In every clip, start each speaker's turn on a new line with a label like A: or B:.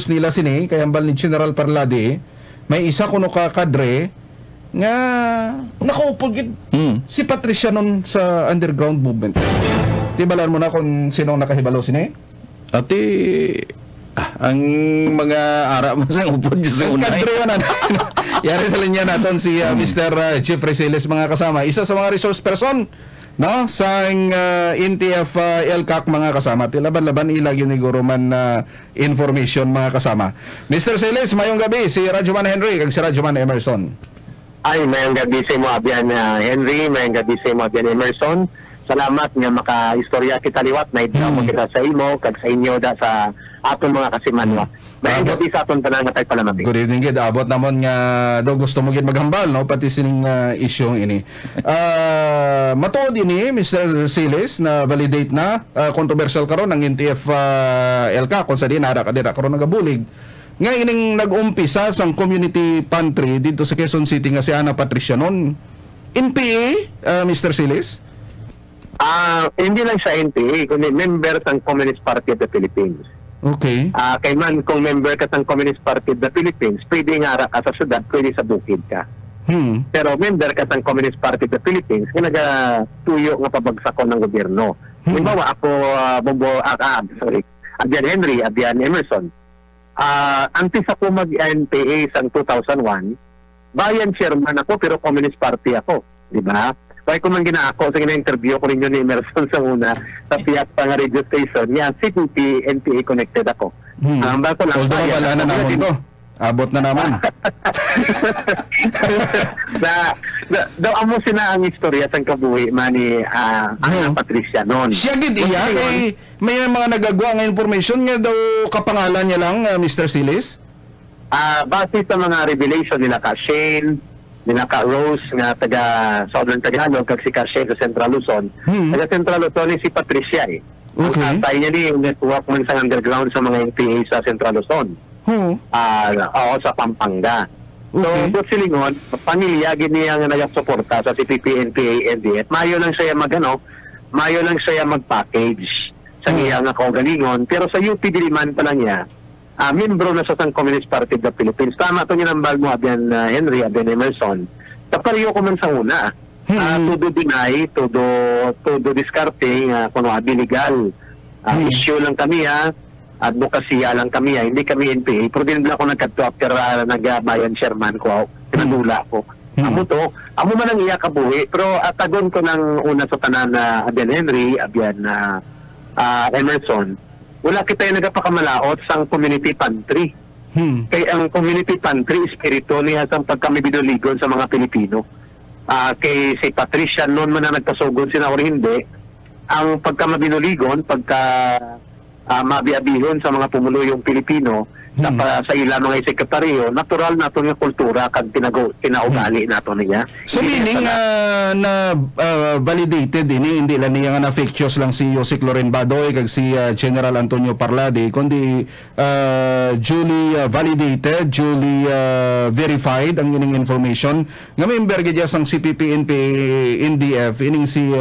A: nila sini kay ambal ni General Parlade may isa kuno ka kadre nga nakaupod gid si Patricia nun sa underground movement. Tibalan mo na kung sinong nakahibalo sini?
B: Ati ang mga ara mo sa upod sa unay.
A: Kadre na. Yari sa linya naton si Mr. Jeffrey Siles mga kasama. Isa sa mga resource person no sa NTF LCAC mga kasama. Tilaban-laban ilagi ni Guruman information mga kasama. Mr. Siles, mayong gabi si Radyoman Henry kag si Radyoman Emerson.
C: Ay, mayong gabi sa mo abyan Henry, mayong gabi sa mo abyan Emerson. Salamat nga maka-istorya kita liwat na ito mo kita sa imo kag sa inyo da sa aton mga kasimanwa. Mayong gabi sa aton tanan nga tay palamabig.
A: Good evening gid. Abot namon nga do gusto mo gid maghambal no pati sining issue ini. Matuod ini Mr. Siles na validate na controversial karon ang NTF LCAC kung sa di nara kadira karon nagabulig. Nga ining nag-umpisa sang community pantry dito sa Quezon City nga si Ana Patricia non. NPA Mr. Siles?
C: Hindi lang sa NPA, kundi member ng Communist Party of the Philippines.
A: Okay.
C: Kay man kung member ka ng Communist Party of the Philippines, pwede nga ka sa syudad, pwede sa bukid ka. Pero member ka ng Communist Party of the Philippines, tuyo nga pabagsakon ng gobyerno. Halimbawa ako, Abian Henry, Abian Emerson. Antes ako mag-NPA sa 2001, bayan chairman ako pero Communist Party ako. Di ba? Kaya kung man ginaako sa gina-interview ko ninyo ni Emerson sa una sa Piat pa nga radio station, yan, CPP, NPA connected ako. Bago lang
A: although wala na naman to. Abot na naman.
C: Daw amo sina ang istorya sang kabuhi mani Ana Patricia noon.
A: Siya gid iya kay may mga nagagawa nga information nga daw kapangalan niya lang Mr. Siles.
C: Base sa mga revelation nila ka Shane, nila ka Rose nga taga Southern Tagalog kag si ka Shane sa Central Luzon. Taga Central Luzon si Patricia eh.
A: Okay.
C: Tayo niya ni network man sa underground sa mga NPA sa Central Luzon. Sa Pampanga.
A: Okay.
C: So, silingon, pamilya gini ang nagsuporta sa CPP, NPA, NDF. Mayo lang siya mayo lang siya mag-package sa iyang kaugalingon. Pero sa UP Diliman pa lang niya, membro na sa Communist Party of the Philippines. Tama ito niya ng mo, Abian Henry, Abian Emerson. Sa pariyo ko man sa una, todo deny, todo discarding, kung legal. Issue lang kami, advokasya lang kami, hindi kami NPA. Pero din ako nagkadto after nagbayan chairman ko, pinadula ko. Amo man ang iya kabuhi, pero atagon ko ng una sa tanan na Abian Henry, Abian Emerson, wala kita yung nagapakamalaot sa community pantry. Kaya ang community pantry, espiritu niya sa pagkamibidoligon sa mga Pilipino. Kay si Patricia, noon man na nagkasugod sina o hindi, ang pagkamabinoligon, mabiabihon sa mga pumuluyong Pilipino sa ilang mga sekretaryo, natural nato nga kultura kag kinaugali nato niya.
A: So meaning na validated hindi lang niya nga na fictitious lang si Jose Loren Badoy kag si General Antonio Parlade kundi duly validated, duly verified ang ining information nga member gid sang CPP, NDF ining si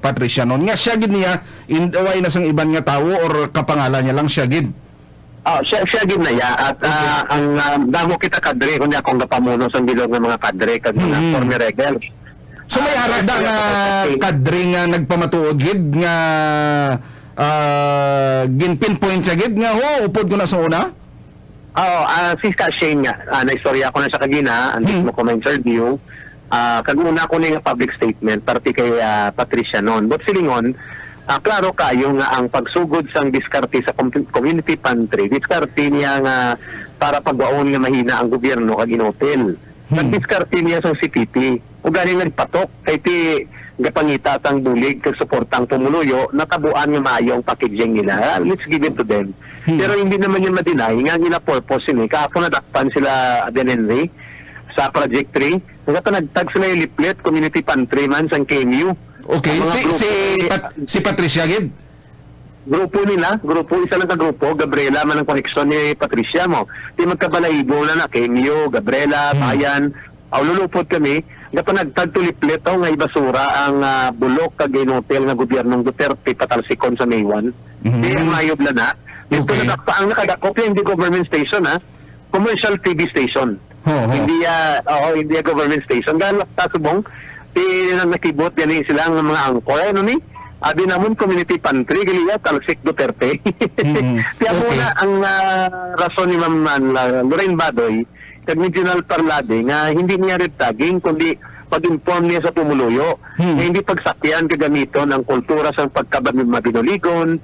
A: Patricia non nga siya gid niya way na sang iban nga tawo or kapangalan niya lang siya gid.
C: Siya gid na ya at ang damo kita kadre kundi akong napamuno sa bilog ng mga kadre kag mga former rebels.
A: So may arada nga kadre nga nagpamatuod gid nga gin-pinpoint siya gid nga upod ko na sa una?
C: Si Shane nga, na-istorya ko na sa kagina, antes mo ko ma-interview, kaguna ko na yung public statement, parti kay Patricia noon. But silingon, klaro kayo nga ang pagsugod sang diskarte sa community pantry, diskarte niya nga para pagwaon nga mahina ang gobyerno kag inhotel. Nagdiskarte niya sa CPP, ug gani nagpatok kay ti gapangita sang bulig kag suportang pumuluyo, natabuan nga maayong packaging nila. Let's give it to them. Pero hindi naman yun ma-deny nga nila purpose ni kahapon nadakpan sila Abian Henry sa Project 3. Nagtag sila yung leaflet, community pantry man sang KMU.
A: Okay, si Patricia gid.
C: Grupo nila, isa lang ka grupo, Gabriela man ang koneksyon ni Patricia mo. Di magkabalaibo na KMU, Gabriela, Bayan, lulupod kami, nagtag tuliplet nga ibasura ang bulok kag hotel nga gobyernong Duterte patalsikon sa May 1. Di ang mayob na. Dito
A: Okay.
C: ang nakadakop hindi government station commercial TV station. Hindi hindi government station. Dahil subong nakibot yan sila ang mga angkor ni abi namon community pantry gali talsik Duterte. Kaya muna ang rason ni Ma'am Lorraine Badoy kag Regional Parlade nga hindi niya red tagging kundi pag-inform niya sa pumuluyo. Hindi pagsakyan kagamiton ang kultura sa pagkabinuligon,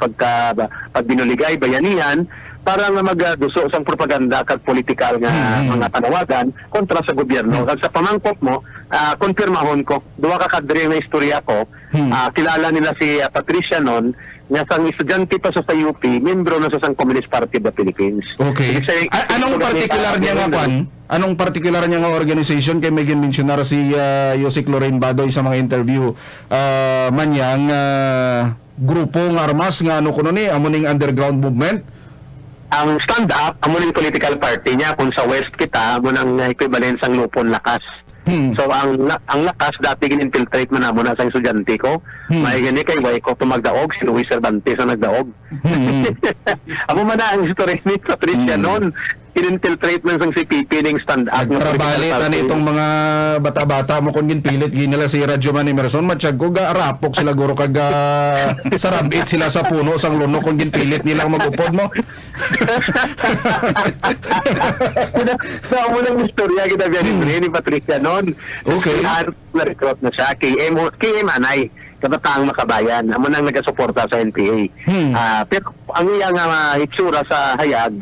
C: pagbinuligay, bayanihan, para nga magduso sang propaganda kag politikal nga mga panawagan kontra sa gobyerno. Kag sa pamangkot mo, konfirmahon ko, duwa ka kadre nga istorya ko, kilala nila si Patricia noon, nga sang estudyante pa sa UP, membro na sa Communist Party of the Philippines.
A: Okay. Anong particular niya nga kwan? Anong particular niya nga organization kay may mentionar si Yosek Lorraine Badoy sa mga interview manyang grupo ng armas nga ano kuno ni amuning underground movement?
C: Ang stand up amuning political party niya kung sa West kita amo nang equivalent sang Lupon Lakas. So ang lakas dati gin-infiltrate man amo na sa estudyante ko. May gani kay way ko tumagdaog si Luis Cervantes ang nagdaog. Amo man na ang history ni Patricia noon. In-infiltrate man sang CPP ning stand up.
A: Nagtrabalit na itong mga bata-bata mo kung ginpilit ginila si Radyo Man Emerson matsyag ko garapok sila guro kag sarabit sila sa puno sang luno kung ginpilit nila magupod mo.
C: Amo nang istorya kita biyan ni Patricia noon.
A: Okay.
C: Na-recruit na siya KM Anay Kabataang Makabayan amo nang nagasuporta sa NPA. Pero ang iyang itsura sa hayag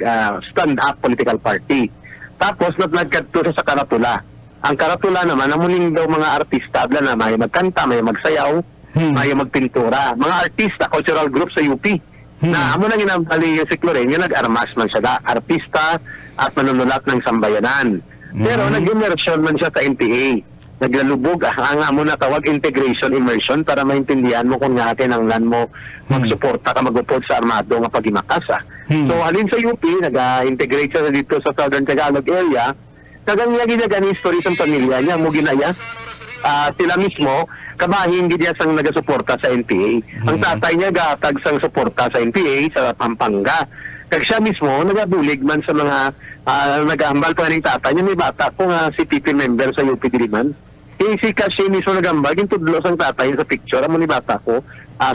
C: stand up political party. Tapos nagkadto sa karatula. Ang karatula naman amuning daw mga artista abla na may magkanta, may magsayaw, may magpintura, mga artista cultural group sa UP. Na amo nang ginambali yung si Lorraine, yung nag-armas man siya artista at manunulat ng sambayanan. Pero nag-immersion man siya sa NPA. Naglalubog ang amo na tawag integration immersion para maintindihan mo kung nga kinanglan mo magsuporta ka magupod sa armado nga pagimakas. So alin sa UP nag-integrate siya dito sa Southern Tagalog area. Kagang niya ginagani story sa pamilya niya mo ginaya. Sila mismo kabahin gid niya sang nagasuporta sa NPA. Ang tatay niya gatag sang suporta sa NPA sa Pampanga. Kag siya mismo nagabulig man sa mga nagahambal pa ning tatay niya may bata ko nga si CPP member sa UP Diliman. Si kasi mismo nagambal gintudlo sang tatay sa picture amo ni bata ko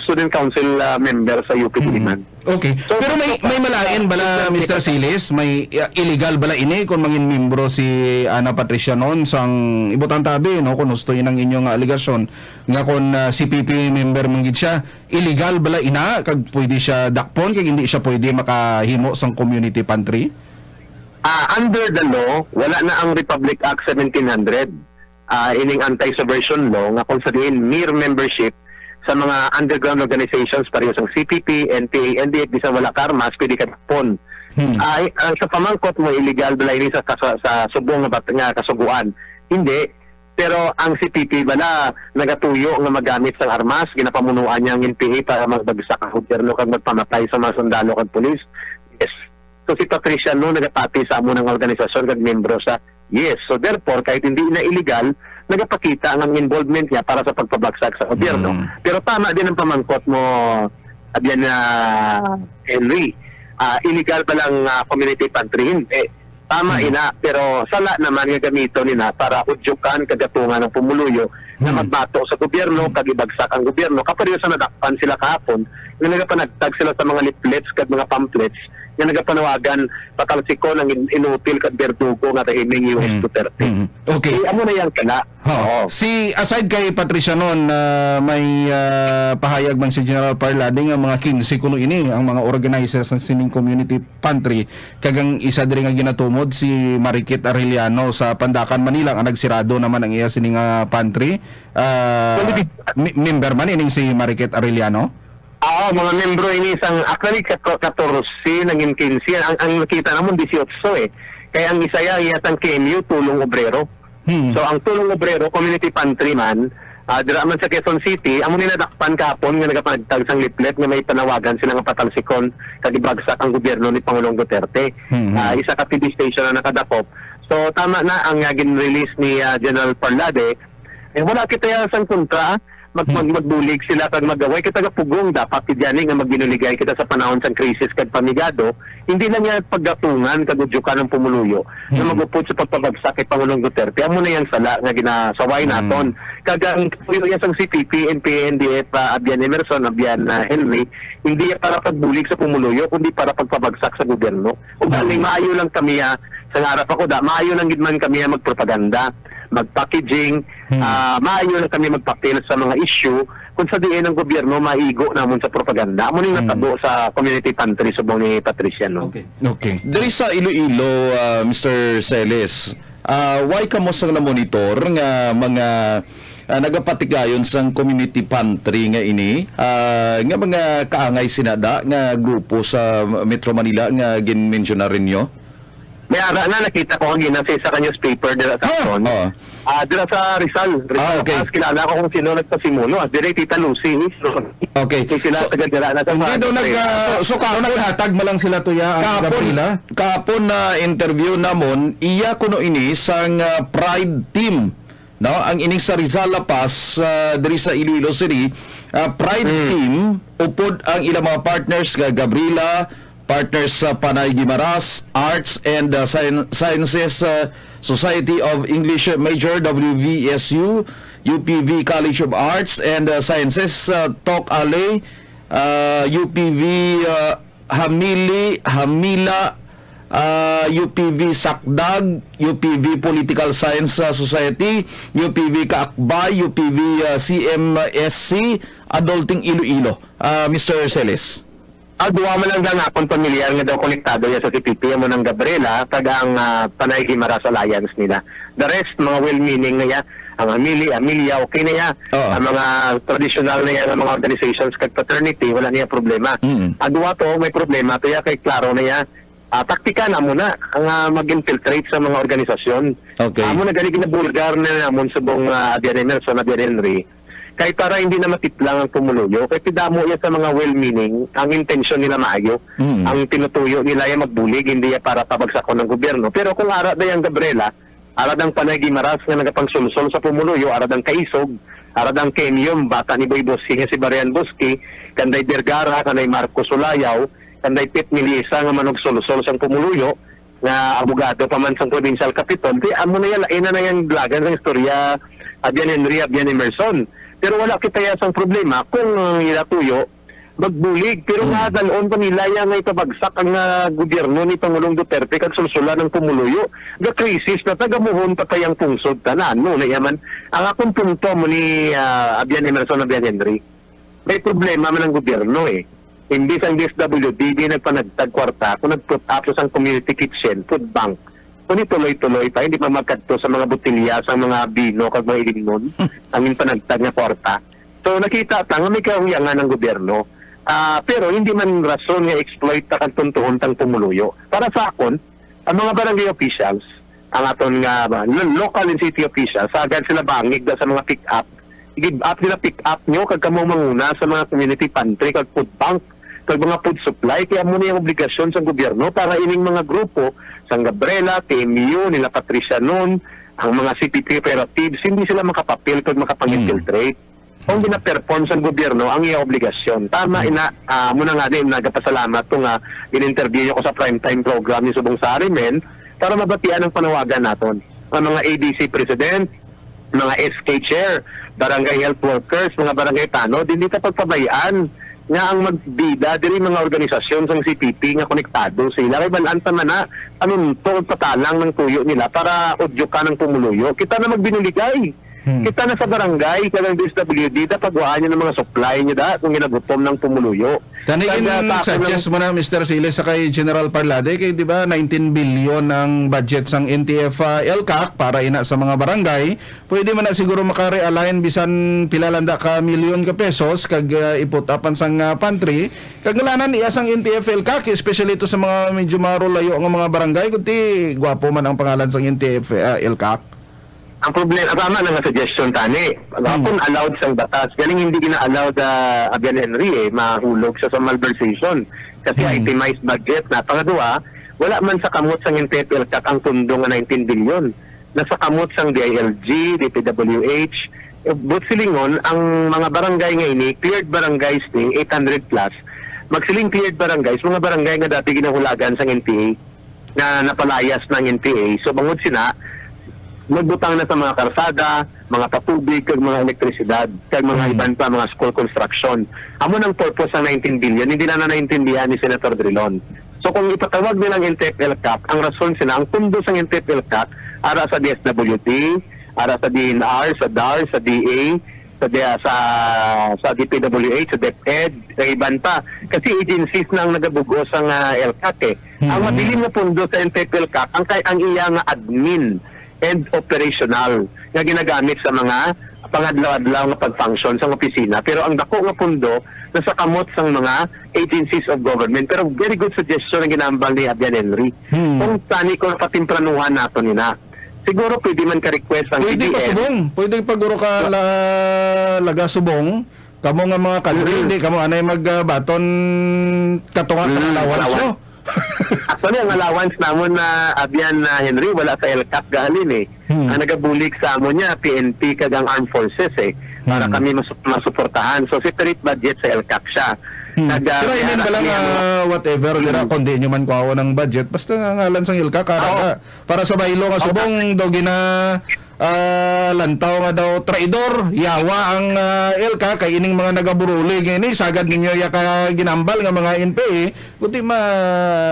C: student council member sa UP Diliman.
A: Okay. So, pero may malain bala Mr. Siles, may illegal bala ini kung mangin membro si Ana Patricia noon sang ibutan tabi no kung gusto ang inyong aligasyon nga kung CPP member manggid siya, illegal bala ina kag pwede siya dakpon kag hindi siya pwede makahimo sang community pantry?
C: Under the law, wala na ang Republic Act 1700. Ining anti-subversion law nga kung sabihin mere membership sa mga underground organizations pareho sa CPP, NPA, NDF, di sa wala karmas, pwede ka takpon. Sa pamangkot mo, illegal bala ini sa subong nga kasuguan. Hindi. Pero ang CPP bala nagatuyo nga magamit sa armas, ginapamunuan niya ang NPA para magbagsak ang gobyerno kag magpamatay sa mga sundalo kag pulis. Yes. So si Patricia no nagapati sa amo ng organisasyon kag membro sa yes. So therefore kahit hindi na illegal, nagapakita ang involvement niya para sa pagpabagsak sa gobyerno. Pero tama din ang pamangkot mo abyan na Henry. Illegal pa lang community pantry hindi. Tama ina, pero sala naman nga gamito nila para udyukan kagatungan ng pumuluyo na magbato sa gobyerno, kagibagsak ang gobyerno. Kapareho sa nadakpan sila kahapon, nga nagapanagtag sila sa mga leaflets kag mga pamphlets nga nagapanawagan patalsiko ng inutil kag berdugo nga tahiming US Duterte.
A: Okay.
C: Amo na yan kana.
A: Si aside kay Patricia noon may pahayag man si General Parlade nga mga 15 kuno ini ang mga organizers ng sining community pantry kagang isa diri nga ginatumod si Mariket Arellano sa Pandakan Manila nga nagsirado naman ang iya sining pantry. Member man ining si Mariket Arellano.
C: Mga membro ini isang actually 14 naging 15 ang nakita namon 18 kaya ang isaya iyatang KMU tulong obrero. So ang tulong obrero community pantry man dira man sa Quezon City amo ni nadakpan kahapon nga nagapanagtag sang leaflet nga may panawagan sila nga patalsikon kag ibagsak ang gobyerno ni Pangulong Duterte. Isa ka TV station na nakadakop. So tama na ang gin-release ni General Parlade. Wala kita sang kontra, magbulig sila kag magaway kita pugong dapat tidyaning nga magbinuligay kita sa panahon sang krisis kag pamigado, hindi na niya paggatungan kag udyukan ng pumuluyo na magupod sa pagpabagsak kay Pangulong Duterte. Amo na yang sala nga ginasaway naton kag ang puyo sang CPP, NPA, NDF, Abian Emerson, Abian Henry, hindi para pagbulig sa pumuluyo kundi para pagpabagsak sa gobyerno. Ug maayo lang kami sa harap ako maayo lang gid man kami magpropaganda, mag-packaging, maayo na kami magpapil sa mga issue kung sa diin ng gobyerno maigo namon sa propaganda. Amo ning natabo sa community pantry subong ni Patricia, no?
B: Okay. Diri sa Iloilo, Mr. Celes, why kamo sang na-monitor nga mga nagapatigayon sang community pantry nga ini nga mga kaangay sinada nga grupo sa Metro Manila nga gin-mention na rin nyo?
C: May ara na nakita ko ang ginasay sa newspaper dira sa Akron. Dira sa Rizal.
B: Okay.
C: Kilala ko kung sino nagpasimuno. Dira Tita Lucy.
B: Okay.
C: Sila taga-dira na sa
A: Hindi daw naghatag mo lang sila tuya ang Gabriela.
B: Kahapon na interview namon, iya kuno ini sang Pride team. No, ang ining sa Rizal Pass diri sa Iloilo City, Pride team upod ang ilang mga partners nga Gabriela, partners sa Panay Guimaras Arts and Sciences Society of English Major WVSU, UPV College of Arts and Sciences, Tok Ale, UPV Hamila, UPV Sakdag, UPV Political Science Society, UPV Kaakbay, UPV CMSC, Adulting Iloilo. Mr. Celes.
C: Duwa man lang nga akong pamilyar nga daw konektado niya sa CPP mo ng Gabriela kag ang Panay Guimaras Alliance nila. The rest mga well-meaning nga ang Amelia okay na ya. Ang mga traditional na yan, mga organizations kag fraternity wala niya problema. Duwa to may problema to ya kay klaro na ya. Taktika na muna ang mag-infiltrate sa mga organisasyon.
B: Okay.
C: Amo na galing na bulgar na namon subong Abian Emerson, Abian Henry. Kaya para hindi na matiplang ang pumuluyo, kaya tidamo yan sa mga well-meaning, ang intensyon nila maayo, ang tinutuyo nila yung magbulig, hindi yan para pabagsakon ng gobyerno. Pero kung arad na yung Gabriela, arad ang Panay Guimaras na nagapangsulsol sa pumuluyo, arad ang Kaisog, arad ang Kemium, bata ni Boy Boski, si Barian Boski, kanday Bergara, kanday Marcos Sulayaw, kanday Pit Milisa nga manogsulsol sa pumuluyo, na abogado pa man sa provincial capital, di amo na yan, laina na yung blagan ng istorya, Abian Henry, Abian Emerson. Pero wala kita yasang problema kung ilatuyo, magbulig. Pero nga dalon pa nila yan ngay tabagsak ang gobyerno ni Pangulong Duterte kag sulsulan ng pumuluyo. The crisis na tagamuhon patay ang pungsod tanan. No, na yaman. Ang akong punto mo ni Abian Emerson, Abian Henry, may problema man ang gobyerno eh. Imbis ang DSWD, di nagpanagtag kwarta kung nag-put up sa community kitchen, food bank. Kung tuloy-tuloy pa, hindi pa magkadto sa mga butilya, sa mga bino, kag mga ilimnon, ang panagtag na kwarta. So nakita ta nga may kahuyangan ng gobyerno, pero hindi man rason nga exploit ta kang tuntuhon tang pumuluyo. Para sa akon, ang mga barangay officials, ang aton nga local and city officials, sagad sila bangig da sa mga pick-up. I-give up nila pick-up nyo kag kamo manguna sa mga community pantry, kag food bank, kag mga food supply. Kaya muna yung obligasyon sa gobyerno para ining mga grupo, San Gabriela, TMU, nila Patricia noon, ang mga CPP operatives, hindi sila makapapil kag makapang-infiltrate. Kung gina-perform sa gobyerno, ang iya obligasyon. Tama, muna nga din, nagpasalamat kung in-interview niyo ko sa primetime program ni Subong Sarimen para mabatian ang panawagan natin. Ang mga ADC President, mga SK Chair, barangay health workers, mga barangay tanod, hindi ta pagpabayaan nga ang magbida diri mga organisasyon sa CPP nga konektado sila kay balanta man na anunto patalang ng tuyo nila para udyukan ng pumuluyo. Kita na magbinuligay. Kita na sa barangay kadang DSWD da pagwaan niyo ng mga supply niyo da kung ginagutom ng pumuluyo.
A: Kanigin suggest mo na Mr. Siles sa kay General Parlade kay di ba 19 billion ang budget sang NTF LCAC para ina sa mga barangay. Pwede man na siguro maka-realign bisan pilalanda ka milyon ka pesos kag iputapan sang pantry. Kag ngalanan iya sang NTF LCAC especially to sa mga medyo marulayo nga mga barangay kundi gwapo man ang pangalan sang NTF LCAC.
C: Ang problema, tama na nga suggestion tani. Kung allowed sang batas, galing hindi gina-allowed Abian Henry mahulog sa malversation. Kasi itemized budget na. Pangadua, wala man sa kamot sang NTF-ELCAC ang pundo nga 19 bilyon. Nasa kamot sang DILG, DPWH, Butsilingon, ang mga barangay nga ini, cleared barangays ni 800 plus, magsiling cleared barangays, mga barangay nga dati ginahulagan sang NPA, na napalayas ng NPA. So bangod sina, magbutang na sa mga karsada, mga patubig, kag mga elektrisidad, kag mga iban pa, mga school construction. Amo ng purpose ng 19 billion, hindi na naintindihan ni Senator Drilon. So kung ipatawag nilang NTF-ELCAC, ang rason sila, ang pundo sa NTF-ELCAC, ara sa DSWD, ara sa DNR, sa DAR, sa DA, sa DPWH, sa DepEd, sa iban pa. Kasi agencies na ang nagabugos ang ELCAC eh. Ang mabilin na pundo sa NTF-ELCAC, ang iya nga admin and operational nga ginagamit sa mga pangadlaw-adlaw nga pag-function sa opisina. Pero ang dako nga pundo nasa kamot sang mga agencies of government. Pero very good suggestion ang ginambal ni Abian Henry. Kung tani ko patimpranuhan nato nina. Siguro pwede man ka-request ang
A: pwede
C: CBN.
A: pa subong. Pwede paguro ka laga subong. Kamo nga mga kadre, hindi kamo anay magbaton katunga sa allowance nyo.
C: Actually, ang allowance namon na Abian Henry, wala sa ELCAC gahalin eh. Ang nagabulik sa amon niya, PNP kag ang Armed Forces eh. Para kami masuportahan. So, separate budget sa ELCAC siya.
A: Pero hindi ba lang whatever, kundi nyo man kuhawa ng budget, basta ngalan sang ELCAC, para sa baylo nga subong, daw gina lantaw nga daw traidor, yawa ang ELCAC, kay ining mga nagaburuli, gini, sagad ninyo ka ginambal nga mga NPA, kundi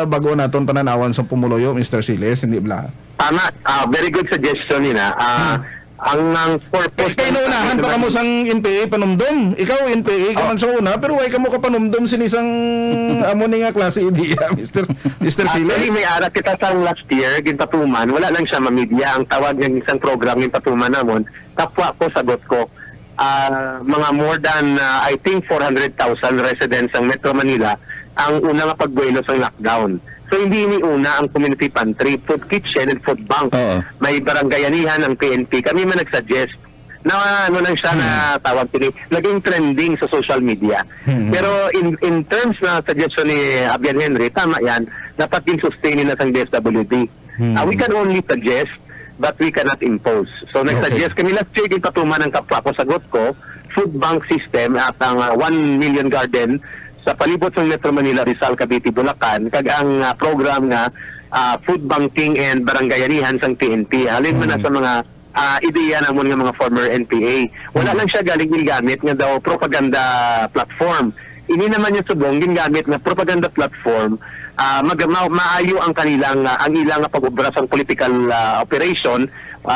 A: bago naton pananawan sa pumuloyo, Mr. Siles, hindi bla?
C: Tama, very good suggestion nina. Ang purpose
A: kaya naunahan pa kamo sang NPA panumdum. Ikaw NPA ka man sa una, pero way kamo ka panumdum sinisang amo ni nga klase idea, Mr. Siles.
C: Actually, may arat kita sa last year, ginpatuman, wala lang siya mamidya. Ang tawag ng isang program ginpatuman namon, kapwa ko, sagot ko, mga more than, I think, 400,000 residents ng Metro Manila ang una nga pagbuelo sa lockdown. So hindi iniuna ang community pantry, food kitchen and food bank. May barangayanihan ng PNP. Kami man nagsuggest na ano lang siya na tawag tini, naging trending sa social media. Pero in terms na suggestion ni Abian Henry, tama yan, dapat din sustainin na sa DSWD. We can only suggest, but we cannot impose. So nagsuggest kami last year, patuman ng kapwa ko, sagot ko, food bank system at ang 1 million garden sa palibot ng Metro Manila, Rizal, Cavite, Bulacan, kag ang program nga food banking and barangayanihan sang PNP. Halin man na sa mga ideya namon nga mga former NPA. Wala lang siya galing gingamit nga daw propaganda platform. Ini naman yung subong gingamit nga propaganda platform, maayo ang kanilang ang ilang pag-ubra sang political operation.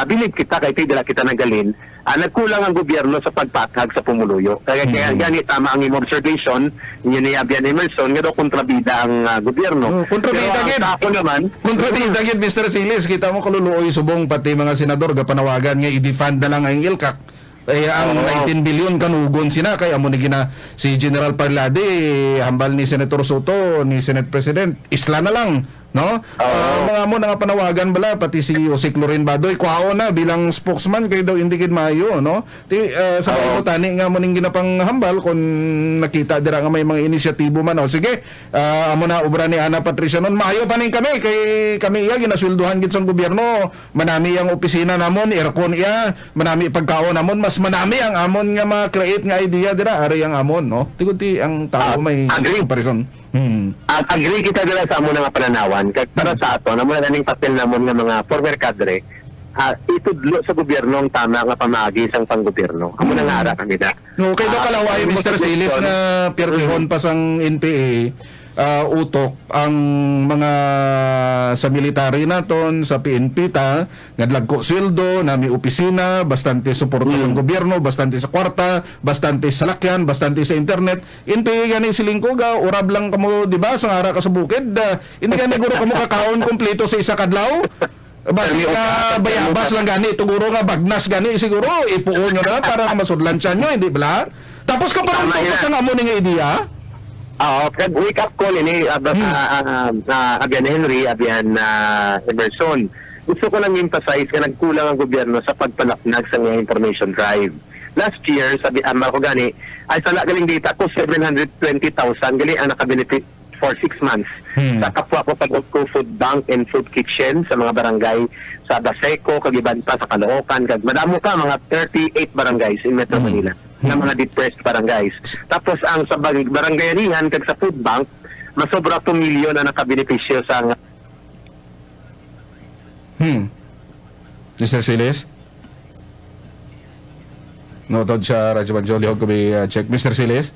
C: Bilib kita kay dila kita nagalin. Nagkulang ang gobyerno sa pagpathag sa pumuluyo. Kaya ganit tama ang observation ni Abian Emerson nga daw kontrabida ang gobyerno.
A: Kontrabida gid. Kontrabida gid, Mr. Siles, kita mo kaluluoy subong pati mga senador ga panawagan nga i-defund na lang ang ELCAC. Kaya ang 19 billion kanugon sina kay amo ni gina si General Parlade hambal ni Senator Soto ni Senate President isla na lang, no? Mga mo nga panawagan bala pati si Jose Loren Badoy kuhao na bilang spokesman kay daw hindi gid maayo, no? Sa mga tani nga mo ning ginapang hambal kung nakita dira nga may mga inisyatibo man, sige, amo na obra ni Ana Patricia non maayo pa ning kami kay kami iya ginasweldohan gid sa gobyerno, manami ang opisina namon, aircon iya, manami pagkaon namon, mas manami ang amon nga ma-create nga idea dira ari ang amon, no? Tiguti ang tao may comparison.
C: Agree kita dala sa amon nga pananawan kag para sa ato namo na ning papel namon nga mga former cadre itudlo sa gobyerno ang tama nga pamaagi sang panggobyerno. Amo na nga ara kami da.
A: Okay do kalaway Mr. Siles na pirmihon pa sang NPA utok ang mga sa military naton sa PNP ta ngadlagko sweldo nami opisina bastante suporta sa gobyerno, bastante sa kwarta, bastante sa lakyan, bastante sa internet. NPA gani silingkoga urab lang kamo di ba sa ara ka sa bukid, hindi gani guro kamo kakaon kompleto sa isa kadlaw. Basi ka bayabas lang gani tuguro nga bagnas gani siguro ipuon nyo na para masudlansyan nyo, hindi ba? Tapos ka parang sa amo ning idea.
C: Wake up call ini Abian Henry, Abian Emerson. Gusto ko lang emphasize na nagkulang ang gobyerno sa pagpalaknag sa mga information drive. Last year, sabi ko gani, ay sala galing data ko 720,000 galing ang nakabenefit for 6 months sa kapwa ko pag-ko food bank and food kitchen sa mga barangay sa Baseco, Kagiban pa sa Caloocan, kag madamo pa mga 38 barangays in Metro Manila na mga depressed barangays. Tapos ang sa barangayanihan kag sa food bank masobra 2 milyon na nakabenepisyo sa
A: Mr. Siles? Notod siya, Radyo Manjoli, huwag kami check. Mr. Siles?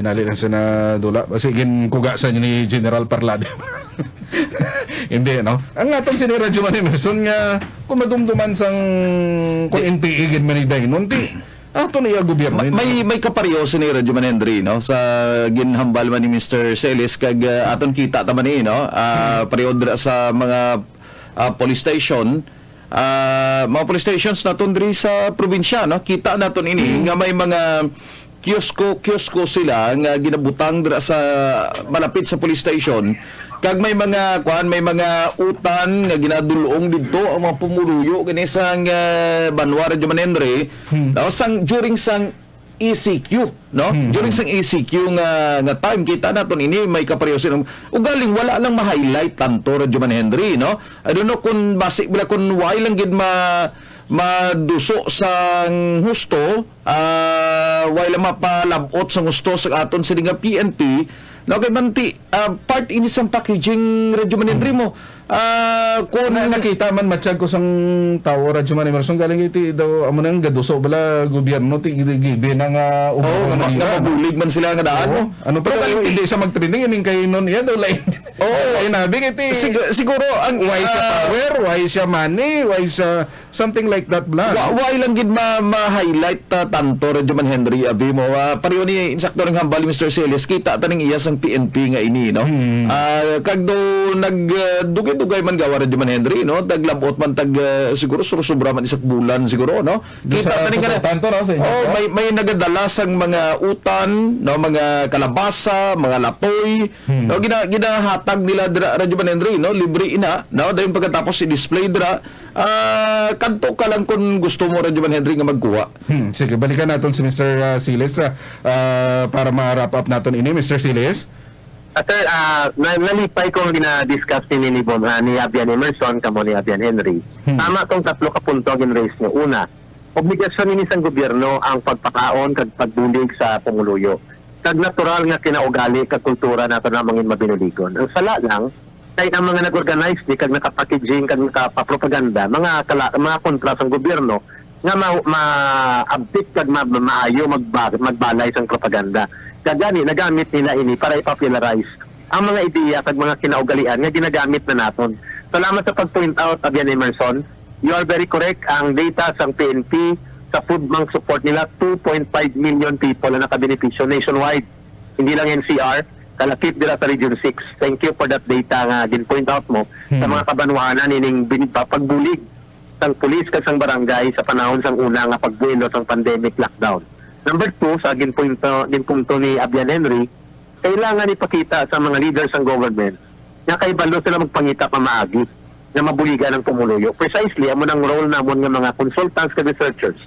A: Hinali lang siya na dula. Basigin kugasan niyo ni General Parlade. Hindi, no? Ang atong si Radyo Manimerson nga, kung madumduman sang kung NPA gin maniday, nunti, ato niya gobyerno.
B: May kaparyo si ni Radyo Manendri, no? Sa ginhambal man ni Mr. Celis, kag aton kita taman ni, no? Period sa mga police station, mga police stations naton diri sa probinsya, no? Kita naton ini nga may mga kiosko sila nga ginabutang dira sa malapit sa police station, kag may mga utan nga ginadulong didto ang mga pumuluyo kini sang Banwa Radyo Manendri, sang during sang ECQ, no? During sang ECQ nga time kita naton ini may kapareho silang ugaling wala lang ma-highlight tanto Radyo Manendri, no? I don't know kung basi bila kung why lang gid maduso sang husto, why lang mapalabot sang husto sa aton sila nga PNP, no? Kay manti part ini sang packaging Radyo Manendri mo. Kung
A: nakita man matsyag ko sang tao Radyo Manimerson galing iti daw amo nang gaduso bala gobyerno ti gibe na nga
B: mabulig man sila nga daan mo.
A: Ano pa hindi sa magtrending ining kay non yan daw lain. Ay nabi iti
B: siguro ang
A: why siya power, why siya money, why siya something like that bla.
B: Why lang gid ma-highlight tanto Radyo Man Henry abi mo. Pareho ni insakto ning hambal Mr. Celis kita taning iya sang PNP nga ini, no? Kag do dugay man gawa Radyo Man Henry, no? Taglabot man siguro sobra man isak bulan siguro, no? Kita taning
A: tanto no sa inyo.
B: May nagadala sang mga utan, no, mga kalabasa, mga lapoy, no, ginahatag nila dira Radyo Man Henry, no? Libre ina, no? Dayon pagkatapos i-display dira, kanto ka lang kung gusto mo Radyo Man Henry nga magkuha.
A: Sige, balikan natin si Mr. Siles para ma-wrap up natin ini, Mr. Siles.
C: Sir, nalipay ko gina-discuss ni Bon, ni Abian Emerson, kamo ni Abian Henry. Tama tong tatlo ka punto gin-raise niyo. Una, obligasyon ni isang gobyerno ang pagpakaon kag pagbulig sa pumuluyo. Kag natural nga kinaugali kag kultura nato na mangin mabinuligon. Ang sala lang kay ang mga nag-organize di kag naka-packaging kag naka-propaganda, mga kontra sa gobyerno nga ma-update kag maayo magbalay sang propaganda. Kagani nagamit nila ini para i-popularize ang mga ideya kag mga kinaugalian nga ginagamit na naton. Salamat sa pag-point out, Abian Emerson. You are very correct. Ang data sa PNP sa food bank support nila 2.5 million people na nakabenepisyo nationwide. Hindi lang NCR, kalakip nila sa Region 6. Thank you for that data nga gin-point out mo sa mga kabanwanan ining pagbulig sang pulis kag sang barangay sa panahon sang una nga pagbuelo sang pandemic lockdown. Number 2, sa ginpunto ni Abian Henry, kailangan ipakita sa mga leaders ng government na kaibalo sila magpangita pamaagi na mabuligan ng pumuluyo. Precisely, amo ng role namon ng mga consultants ka researchers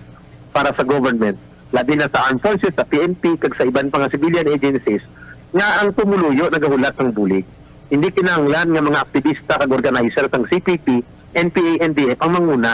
C: para sa government, labi na sa armed forces, sa PNP, kag sa iban pang civilian agencies, nga ang pumuluyo nagahulat ng bulig. Hindi kinahanglan nga mga aktivista kag organizer ng CPP, NPA, NDF ang manguna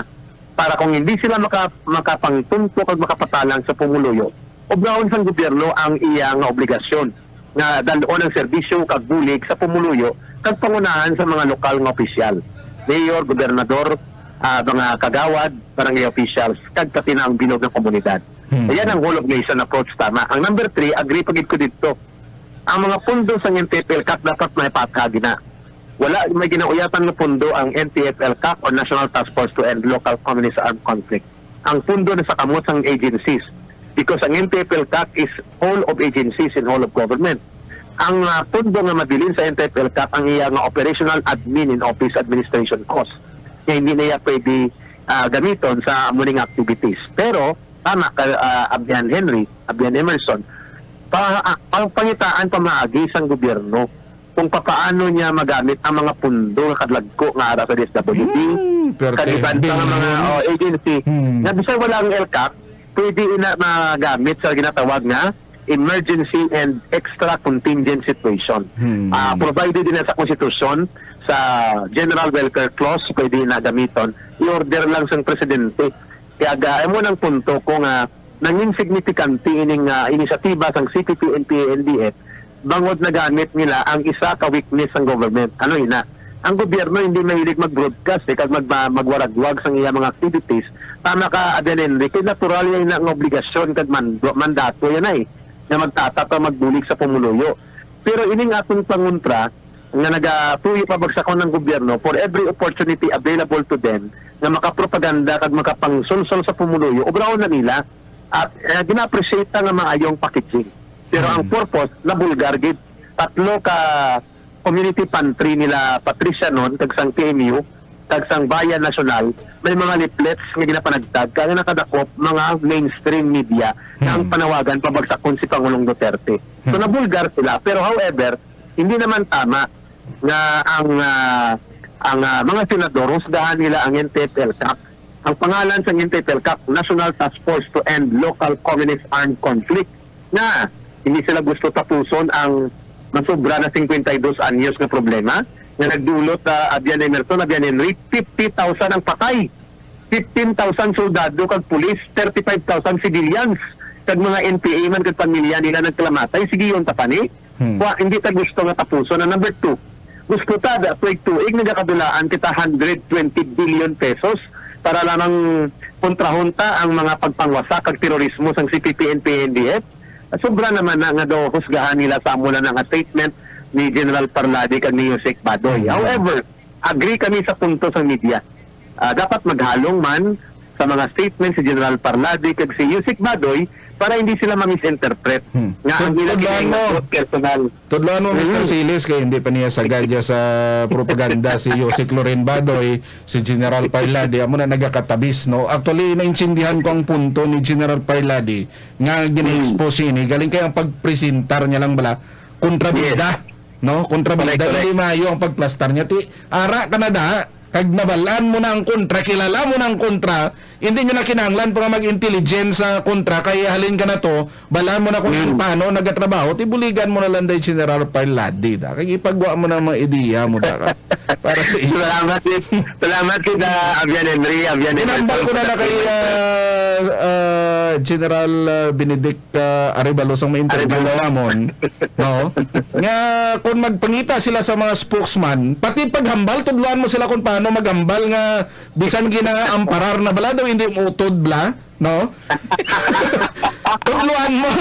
C: para kung hindi sila makapangtunto kag makapatalang sa pumuluyo, obnaon sang gobyerno ang iyang obligasyon nga dalon ang serbisyo kag bulig sa pumuluyo kag pangunahan sa mga lokal nga opisyal, mayor, gobernador, mga kagawad, barangay officials, kag katinang bilog ng komunidad. Ayan ang whole of nation approach tama. Ang number 3, agree pagid ko dito. Ang mga pundo sa NTF-ELCAC dapat may patkagi na. Wala may ginauyatan na pundo ang NTF-ELCAC o National Task Force to End Local Communist Armed Conflict. Ang pundo na sa kamot ng agencies because ang NTF-ELCAC is all of agencies in all of government. Ang pundo nga mabilin sa NTF-ELCAC ang iya nga operational admin in office administration cost. Kaya hindi na iya pwede gamiton sa muling activities. Pero tama ka Abian Henry, Abian Emerson, pangitaan pamaagi sang gobyerno kung paano niya magamit ang mga pundo nga kadlagko nga ara sa DSWD, kaliban sa mga agency. Nga bisag wala ang LCAC, pwede ina magamit sa ginatawag nga emergency and extra contingent situation. Provided din na sa konstitusyon, sa General Welfare Clause, pwede na gamiton, i-order lang sa presidente. Kaya gaya mo ng punto kung nanging significante ining inisyatiba ng CPP, NPA, NDF, bangod na gamit nila ang isa ka-weakness ng government. Ano ina? Ang gobyerno hindi mahilig mag-broadcast kag magwaragwag sa iya mga activities. Tama ka, Aden Enrique, natural yan ang obligasyon kag mandato yan ay na magtatata magbulig sa pumuluyo. Pero ining atong pangontra nga nagatuyo pabagsakon ng gobyerno for every opportunity available to them na makapropaganda kag makapangsulsol sa pumuluyo, obraon na nila at gina-appreciate nga maayong packaging. Pero ang purpose na bulgar gid, 3 ka community pantry nila Patricia noon, tagsang PMU, tagsang Bayan National, may mga leaflets nga ginapanagtag, kaya nakadakop mga mainstream media na ang panawagan pabagsakon si Pangulong Duterte. So nabulgar sila, pero however, hindi naman tama nga ang mga senador, husgahan nila ang NTF-ELCAC. Ang pangalan sa NTF-ELCAC, National Task Force to End Local Communist Armed Conflict, na hindi sila gusto tapuson ang masobra na 52 anyos na problema na nagdulot Abian Emerson, Abian Henry, 50,000 ang patay, 15,000 soldado kag pulis, 35,000 civilians kag mga NPA man kag pamilya nila nagkalamatay. Sige yun tapani. Hindi ta gusto nga tapuson. Na number 2, gusto ta da tuig nagakadulaan kita 120 billion pesos para lamang kontrahunta ang mga pagpangwasak kag terorismo sang CPP, NPA, NDF. Sobra naman na nga daw husgahan nila sa mula ng statement ni General Parlade kag ni Yusek Badoy. However, agree kami sa punto sa media. Dapat maghalong man sa mga statement si General Parlade kag si Yusek Badoy para hindi sila ma-misinterpret. Nga ang nilagay mo personal.
A: Tudloan mo, Mr. Silis, kaya hindi pa niya sagadya sa propaganda si Yusek Loren Badoy, si General Parlade, amo na nagakatabis, no? Actually, naintindihan ko ang punto ni General Parlade nga gina-expose ini. Galing kaya ang pagpresentar niya lang bala, kontrabida, no? Kontrabida, dahil mayo ang pagplastar niya. Ara ka na da, kag nabalaan mo na ang kontra, kilala mo na ang kontra, hindi nyo na kinanglan para mag-intelligence sa kontra, kaya halin ka na to, balaan mo na kung paano nagatrabaho, tibuligan mo na lang dahil General Parlade, da. Kaya ipagwa mo na mga ideya mo da. Para sa iyo.
C: Salamat kita, Abian Henry, Abian Henry.
A: Inambal ko na kay General Benedict Arebalos ang may interview namon. No? Nga, kung magpangita sila sa mga spokesman, pati paghambal, tudluan mo sila kung paano maghambal nga bisan ginaamparar na bala daw hindi mo utod bla, no? Tudluan mo.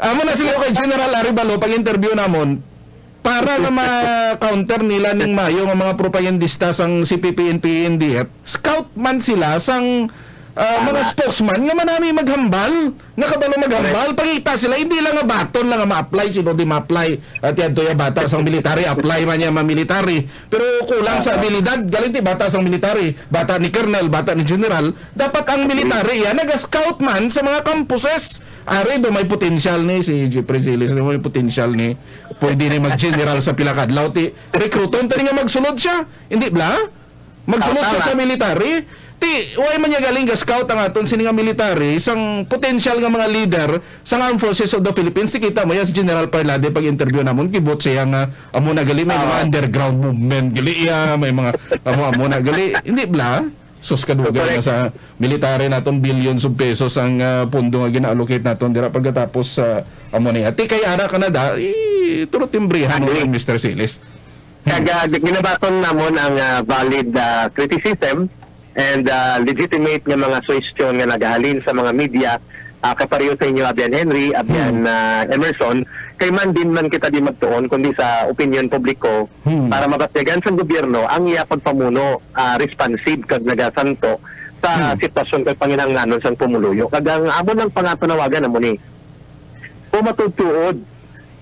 A: Amo na sila kay General Arebalo pag interview namon para na ma-counter nila ning mayo ng mga propagandista sang CPP, NPA, NDF. Scout man sila sang mga spokesman nga manami maghambal, nga kabalo maghambal, pagita sila hindi lang nga baton lang nga ma-apply, sino di ma-apply at yan to yung bata sang military, apply man niya ma-military, pero kulang sa abilidad, galing ti bata sang military, bata ni colonel, bata ni general, dapat ang military yan nag-scout man sa mga campuses. Ari do may potential ni si Jeffrey Silis, may potential ni pwede ni mag-general sa pilakadlaw, ti rekruton tani nga magsulod siya, hindi bla? Magsulod siya sa military. Why man niya galing scout ang aton sini nga military sang potential nga mga leader sa Armed Forces of the Philippines. Kita mo yan si General Parlade pag interview namon kibot siya nga amo na gali may mga underground movement gali may mga amo na gali hindi bla sus kadugan nga sa military naton billions of pesos ang pondo nga gina-allocate naton dira pagkatapos amo ni ati kay ara Canada turo timbrihan mo Mr. Silis.
C: Kaga ginabaton namon ang valid criticism and legitimate nga mga question nga nagahalin sa mga media kapareho sa inyo Abian Henry, Abian Emerson, kay man din man kita di magtuon kundi sa opinion publiko para mabatigan sa gobyerno ang iya pagpamuno responsive kag nagasanto sa sitwasyon kag panginahanglanon sang pumuluyo. Kag ang amo ng pangatunawagan namo ni matutuod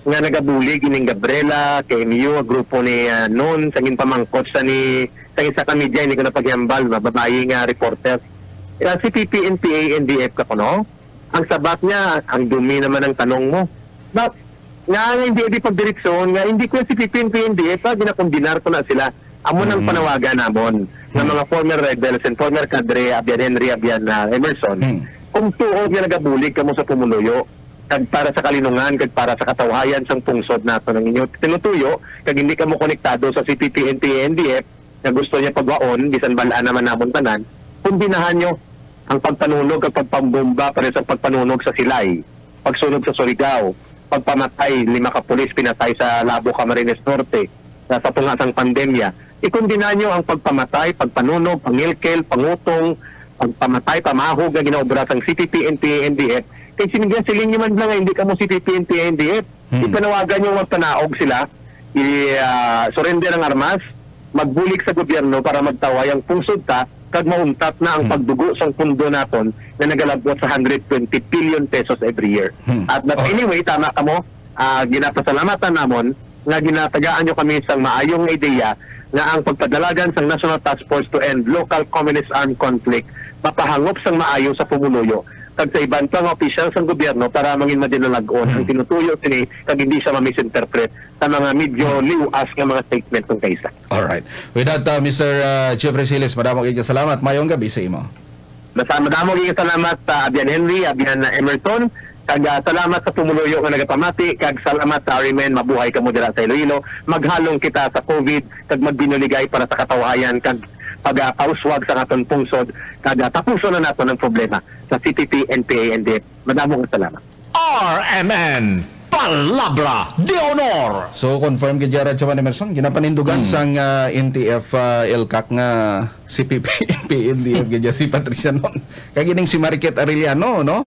C: nga nagabulig ining Gabriela, KMU, grupo ni noon saging pamangkot sa ni sa isa ka media hindi ko napaghambal babae nga reporter. Si CPP, NPA, NDF ka no? Ang sabat niya, ang dumi naman ang tanong mo. But, nga hindi pagdireksyon, nga hindi ko si CPP, NPA, NDF, ginakombinar ko na sila. Amo ng panawagan namon ng mga former rebels and former cadre, Abian Henry, Abian Emerson. Kung tuod nga nagabulig ka mo sa pumuluyo, kag para sa kalinungan, kag para sa katawhayan sang pungsod nato ng inyo tinutuyo, kag hindi ka mo konektado sa CPP, NPA, NDF na gusto niya pagwaon, bisan balaan naman namon tanan, kumbinahan nyo ang pagpanunog at pagpambomba para sa pagpanunog sa Silay, pagsunog sa Surigao, pagpamatay, 5 ka pulis pinatay sa Labo, Camarines Norte, sa tungasang pandemya. Ikumbina nyo ang pagpamatay, pagpanunog, pangilkel, pangutong, pagpamatay, pamahog na ginaobra ng CPP, NPA, NDF. Kay sinigyan siling man lang hindi ka mo CPP, NPA, NDF. Ipanawagan nyo magpanaog sila, i-surrender ang armas, magbulik sa gobyerno para magtaway ang pungsod ta, kag mauntat na ang pagdugo sa pundo naton na nagalabot sa 120 billion pesos every year. At but anyway, tama ka mo, ginapasalamatan namon nga ginatagaan nyo kami sa maayong ideya na ang pagpadalagan sa National Task Force to End Local Communist Armed Conflict mapahangop sang maayo sa pumuluyo kag sa ibang pang official sang gobyerno para mangin madinalagon ang tinutuyo sini kag hindi siya ma-misinterpret sa mga medyo liwas nga mga statement ng kaisa.
A: Alright. With that, Mr. Jeffrey Siles, madamo kayo salamat. Mayong gabi sa imo.
C: Madamo kayo salamat sa Abian Henry, Abian Emerson, kag salamat sa pumuluyo nga nagapamati, kag salamat sa Arimen, mabuhay ka mo dira sa Iloilo. Maghalong kita sa COVID, kag magbinuligay para sa katawhayan, kag pag-pauswag sa aton pungsod, kag tapuson na nato ng problema sa CPP, NPA, NDF. Madamo ka salamat.
D: RMN Palabra de Honor.
A: So confirm gid Jared Chaman Emerson ginapanindugan sang NTF LCAC nga CPP NPA NDF gid si Patricia non. Kag ining si Mariket Arellano no.